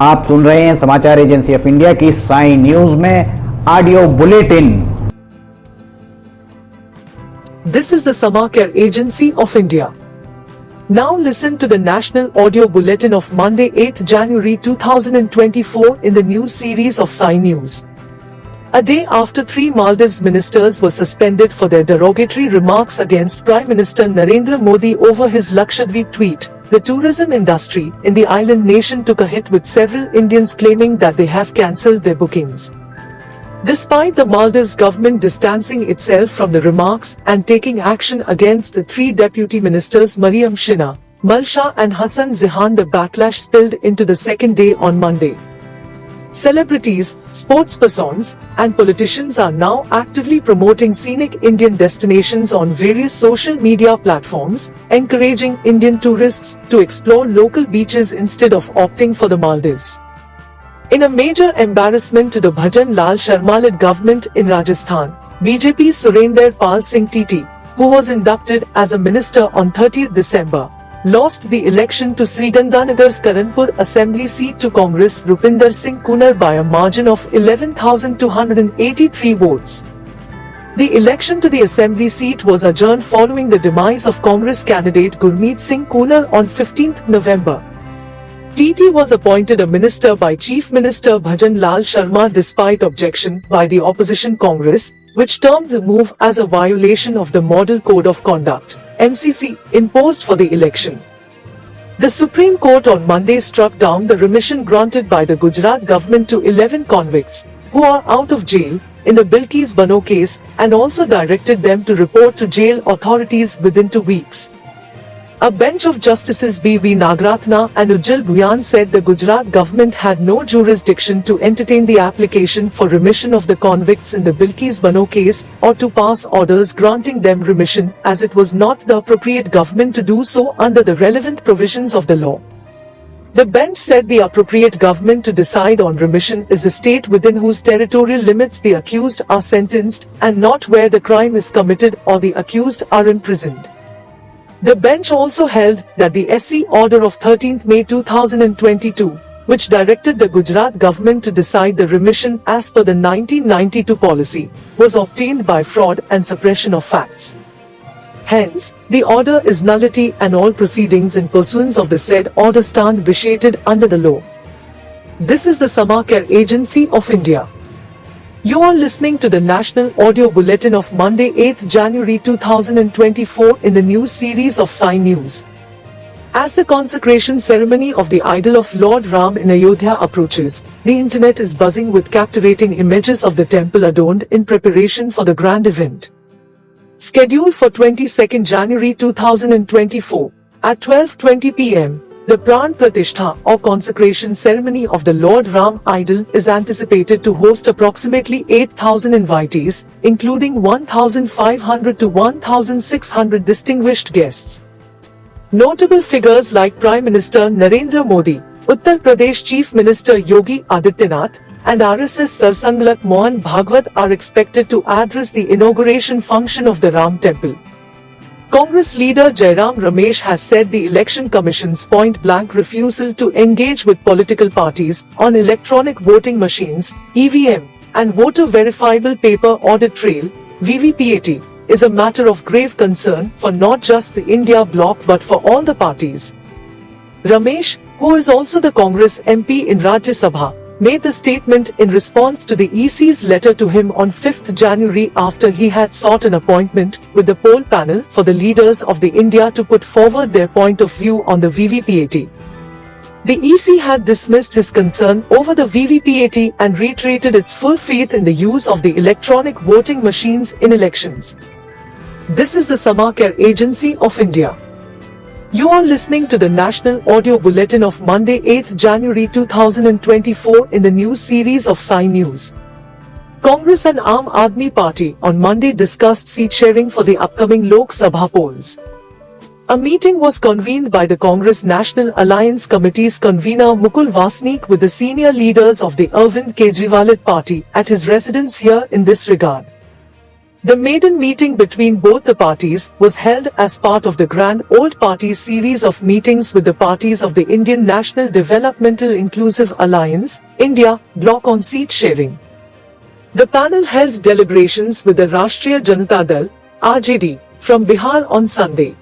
आप सुन रहे हैं समाचार एजेंसी ऑफ इंडिया की साई न्यूज में audio bulletin. This is the Samakar Agency of India. Now listen to the National Audio Bulletin of Monday 8th January 2024 in the news series of Sai News. A day after 3 Maldives ministers were suspended for their derogatory remarks against Prime Minister Narendra Modi over his Lakshadweep tweet, the tourism industry in the island nation took a hit with several Indians claiming that they have cancelled their bookings. Despite the Maldives government distancing itself from the remarks and taking action against the 3 deputy ministers Mariam Shina, Malsha and Hassan Zihan, the backlash spilled into the second day on Monday. Celebrities, sports persons, and politicians are now actively promoting scenic Indian destinations on various social media platforms, encouraging Indian tourists to explore local beaches instead of opting for the Maldives. In a major embarrassment to the Bhajan Lal Sharma-led government in Rajasthan, BJP's Surinder Pal Singh TT, who was inducted as a minister on 30th December, lost the election to Sriganganagar's Karanpur assembly seat to Congress Rupinder Singh Kunar by a margin of 11,283 votes. The election to the assembly seat was adjourned following the demise of Congress candidate Gurmeet Singh Kunar on 15th November. TT was appointed a minister by Chief Minister Bhajan Lal Sharma despite objection by the opposition Congress, which termed the move as a violation of the Model Code of Conduct (MCC) imposed for the election. The Supreme Court on Monday struck down the remission granted by the Gujarat government to 11 convicts who are out of jail in the Bilkis Bano case and also directed them to report to jail authorities within 2 weeks. A bench of Justices B.V. Nagaratna and Ujjal Bhuyan said the Gujarat government had no jurisdiction to entertain the application for remission of the convicts in the Bilkis Bano case or to pass orders granting them remission, as it was not the appropriate government to do so under the relevant provisions of the law. The bench said the appropriate government to decide on remission is the state within whose territorial limits the accused are sentenced and not where the crime is committed or the accused are imprisoned. The bench also held that the SC order of 13th May 2022, which directed the Gujarat government to decide the remission as per the 1992 policy, was obtained by fraud and suppression of facts. Hence, the order is nullity and all proceedings in pursuance of the said order stand vitiated under the law. This is the Samakar Agency of India. You are listening to the National Audio Bulletin of Monday 8th January 2024 in the news series of Sai News. As the consecration ceremony of the idol of Lord Ram in Ayodhya approaches, the internet is buzzing with captivating images of the temple adorned in preparation for the grand event. Scheduled for 22nd January 2024 at 12:20 p.m. The Pran Pratishtha or consecration ceremony of the Lord Ram idol is anticipated to host approximately 8,000 invitees, including 1,500 to 1,600 distinguished guests. Notable figures like Prime Minister Narendra Modi, Uttar Pradesh Chief Minister Yogi Adityanath, and RSS Sarsangalak Mohan Bhagwat are expected to address the inauguration function of the Ram temple. Congress leader Jairam Ramesh has said the Election Commission's point-blank refusal to engage with political parties on electronic voting machines (EVM) and voter verifiable paper audit trail (VVPAT) is a matter of grave concern for not just the India bloc but for all the parties. Ramesh, who is also the Congress MP in Rajya Sabha, made the statement in response to the EC's letter to him on 5th January after he had sought an appointment with the poll panel for the leaders of the India to put forward their point of view on the VVPAT. The EC had dismissed his concern over the VVPAT and reiterated its full faith in the use of the electronic voting machines in elections. This is the Samakar Agency of India. You are listening to the National Audio Bulletin of Monday 8th January 2024 in the news series of Sai News. Congress and Aam Aadmi Party on Monday discussed seat sharing for the upcoming Lok Sabha polls. A meeting was convened by the Congress National Alliance Committee's convener Mukul Vasnik with the senior leaders of the Arvind Kejriwal party at his residence here in this regard. The maiden meeting between both the parties was held as part of the Grand Old Parties series of meetings with the parties of the Indian National Developmental Inclusive Alliance, India, bloc on seat sharing. The panel held deliberations with the Rashtriya Janata Dal, RJD, from Bihar on Sunday.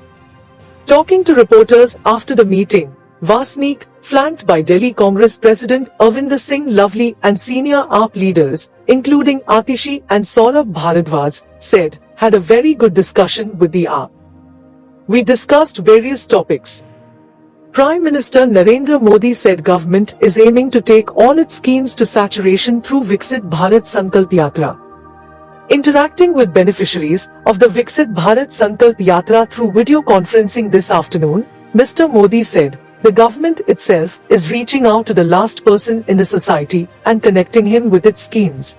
Talking to reporters after the meeting, Vasnik, flanked by Delhi Congress President Arvind Singh Lovely and senior AAP leaders, including Atishi and Saurabh Bharadwaj, said, had a very good discussion with the AAP. We discussed various topics. Prime Minister Narendra Modi said government is aiming to take all its schemes to saturation through Viksit Bharat Sankalp Yatra. Interacting with beneficiaries of the Viksit Bharat Sankalp Yatra through video conferencing this afternoon, Mr. Modi said, the government itself is reaching out to the last person in the society and connecting him with its schemes.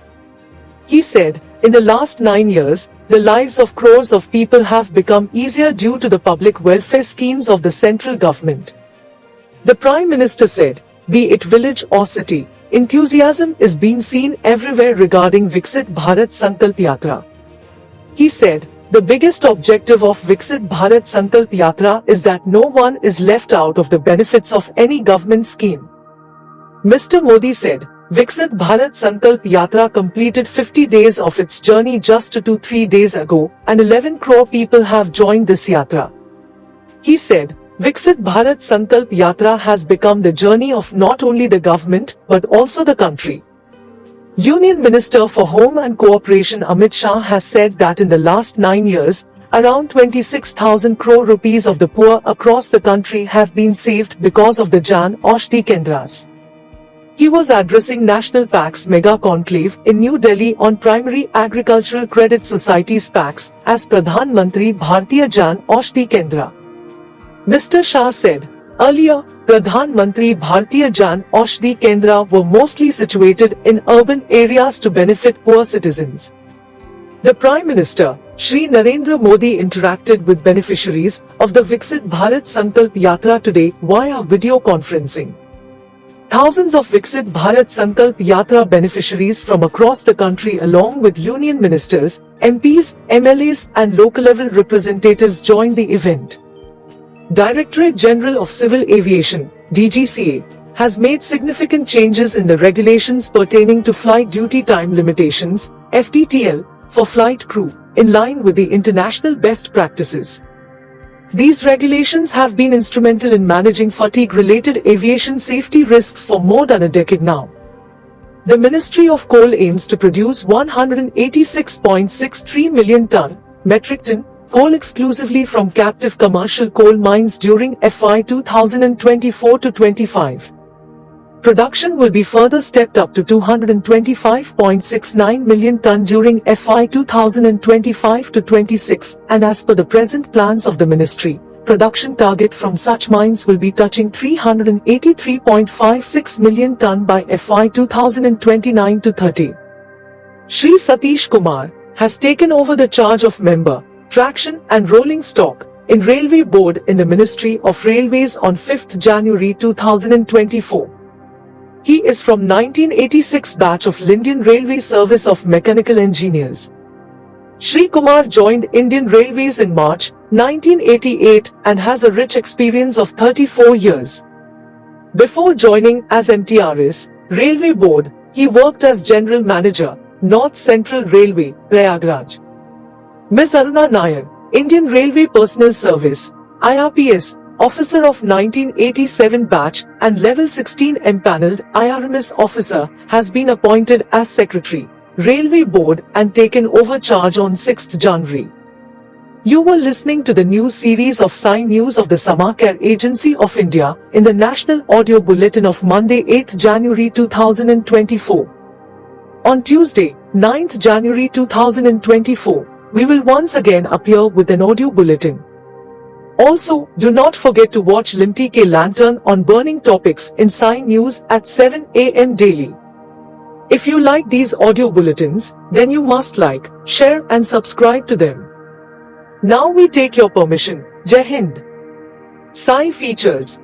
He said, in the last 9 years, the lives of crores of people have become easier due to the public welfare schemes of the central government. The Prime Minister said, be it village or city, enthusiasm is being seen everywhere regarding Viksit Bharat Sankalp Yatra. He said, the biggest objective of Viksit Bharat Sankalp Yatra is that no one is left out of the benefits of any government scheme. Mr. Modi said, Viksit Bharat Sankalp Yatra completed 50 days of its journey just 2-3 days ago, and 11 crore people have joined this yatra. He said, Viksit Bharat Sankalp Yatra has become the journey of not only the government, but also the country. Union Minister for Home and Cooperation Amit Shah has said that in the last 9 years, around 26,000 crore rupees of the poor across the country have been saved because of the Jan Aushadhi Kendras. He was addressing National PACS Mega Conclave in New Delhi on Primary Agricultural Credit Societies PACS as Pradhan Mantri Bharatiya Jan Aushadhi Kendra. Mr. Shah said, earlier, Pradhan Mantri Bharatiya Jan Aushadhi Kendra were mostly situated in urban areas to benefit poor citizens. The Prime Minister, Shri Narendra Modi interacted with beneficiaries of the Viksit Bharat Sankalp Yatra today via video conferencing. Thousands of Viksit Bharat Sankalp Yatra beneficiaries from across the country along with union ministers, MPs, MLAs and local-level representatives joined the event. Directorate General of Civil Aviation, DGCA, has made significant changes in the regulations pertaining to flight duty time limitations, FDTL, for flight crew, in line with the international best practices. These regulations have been instrumental in managing fatigue-related aviation safety risks for more than a decade now. The Ministry of Coal aims to produce 186.63 million metric ton coal exclusively from captive commercial coal mines during FY 2024-25. Production will be further stepped up to 225.69 million ton during FY 2025-26, and as per the present plans of the ministry, production target from such mines will be touching 383.56 million ton by FY 2029-30. Shri Satish Kumar has taken over the charge of member, traction and rolling stock in Railway Board in the Ministry of Railways on 5th January 2024. He is from 1986 batch of Indian Railway Service of Mechanical Engineers. Shri Kumar joined Indian Railways in March 1988 and has a rich experience of 34 years. Before joining as MTRS, Railway Board, he worked as General Manager, North Central Railway, Prayagraj. Ms. Aruna Nair, Indian Railway Personnel Service, IRPS, Officer of 1987 batch and Level 16 empanelled IRMS officer, has been appointed as Secretary, Railway Board and taken over charge on 6th January. You were listening to the news series of Sai News of the Samachar Agency of India in the National Audio Bulletin of Monday 8th January 2024. On Tuesday, 9th January 2024, we will once again appear with an audio bulletin. Also, do not forget to watch Limti Ke Lantern on burning topics in Sai News at 7 a.m. daily. If you like these audio bulletins, then you must like, share and subscribe to them. Now we take your permission. Jai Hind. Sai features.